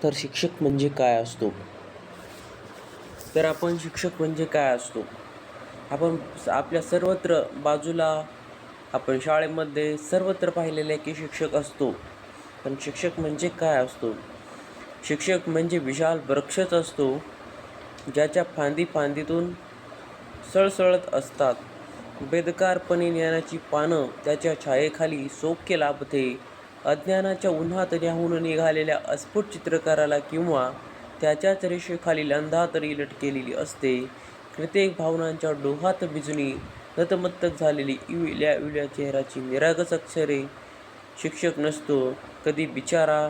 तर शिक्षक म्हणजे काय असतो? तर आपण शिक्षक म्हणजे काय असतो? आपण आपल्या सर्वत्र बाजूला आपण शाळेमध्ये सर्वत्र पाहिलेले की शिक्षक असतो. पण शिक्षक म्हणजे काय असतो? शिक्षक म्हणजे विशाल वृक्षच असतो, ज्याच्या फांदीतून सळसळत असतात. बेदकारपणे ज्ञानाची पानं त्याच्या छायेखाली सौख्य लाभते. अज्ञानाच्या उन्हात न्याहून निघालेल्या अस्फुट चित्रकाराला किंवा त्याच्याच रेषेखालील अंधातरी लटकेलेली असते. कित्येक भावनांच्या डोहात भिजून नतमस्तक झालेली इवल्या चेहऱ्याची निरागस अक्षरे. शिक्षक नसतो कधी बिचारा,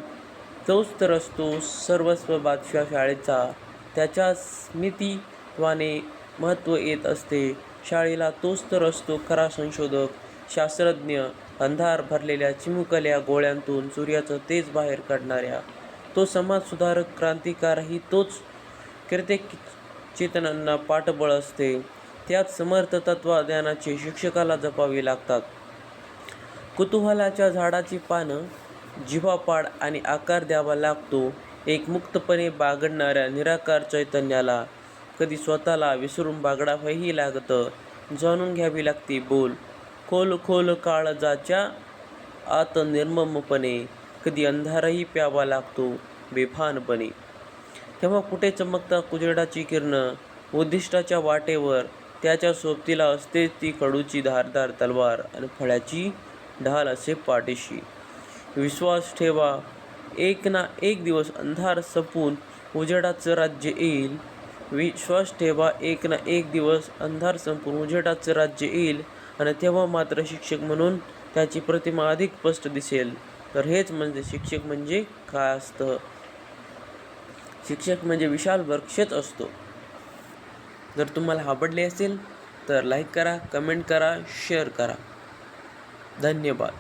तोच तर असतो सर्वस्व बादशाह शाळेचा. त्याच्या स्मितीत्वाने महत्त्व येत असते शाळेला. तोच तर असतो खरा संशोधक, शास्त्रज्ञ. अंधार भरलेल्या चिमुकल्या डोळ्यांतून सूर्याचं तेज बाहेर काढणारा तो समाजसुधारक, क्रांतिकारकही तोच. कित्येक चेतनांना पाठबळ असते. त्यात समर्थ तत्त्वज्ञानाचे शिक्षकाला जपावे लागतात. कुतूहलाच्या झाडाची पानं जिव्हापाड आणि आकार द्यावा लागतो एक मुक्तपणे बागडणाऱ्या निराकार चैतन्याला. कधी स्वतःला विसरून बागडावंही लागतं. जाणून घ्यावी लागते बोल खोल खोल काळजाच्या आत निर्ममपणे. कधी अंधारही प्यावा लागतो बेभानपणे. तेव्हा कुठे चमकतात उजेडाची किरणं उद्दिष्टाच्या वाटेवर. त्याच्या सोबतीला असतेच ती खडूची धारदार तलवार आणि फळ्याची ढाल असे पाठीशी. विश्वास ठेवा, एक ना एक दिवस अंधार संपून उजेडाचं राज्य येईल. विश्वास ठेवा, एक ना एक दिवस अंधार संपून उजेडाचं राज्य येईल आणि तेव्हा मात्र शिक्षक म्हणून त्याची प्रतिमा अधिक स्पष्ट दिसेल. तर हेच म्हणजे शिक्षक म्हणजे काय असतं. शिक्षक म्हणजे विशाल वृक्षच असतो. जर तुम्हाला आवडले असेल तर लाईक करा, कमेंट करा, शेअर करा. धन्यवाद.